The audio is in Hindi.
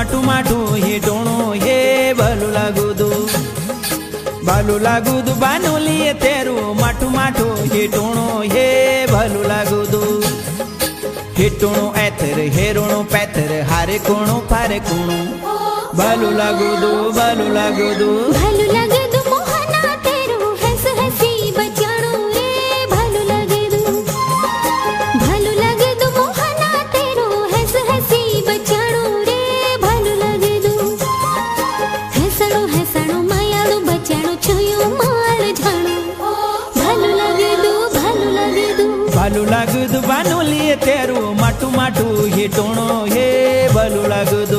माटू माटू हिटोणो हे भलू लागुदु बानुलिये तेरू माटू माटू हिटोणो हे भलू लागुदु हिटोणो ऐतर हेरोणो पैतर हारे कोणो फारे कोणो भलू लागुदु भलू लागुदु मोहना तेरू हंस हसी बचाणो रे भलू लागुदु मोहना तेरू हंस हसी बचाणो रे भलू लागुदु हसणो हसणो मायाळू बचाणो छुयो माळ झाणो भलू लागुदु बानुलिये तेरू माटू माटू हिटोणो हे भलू लागुदु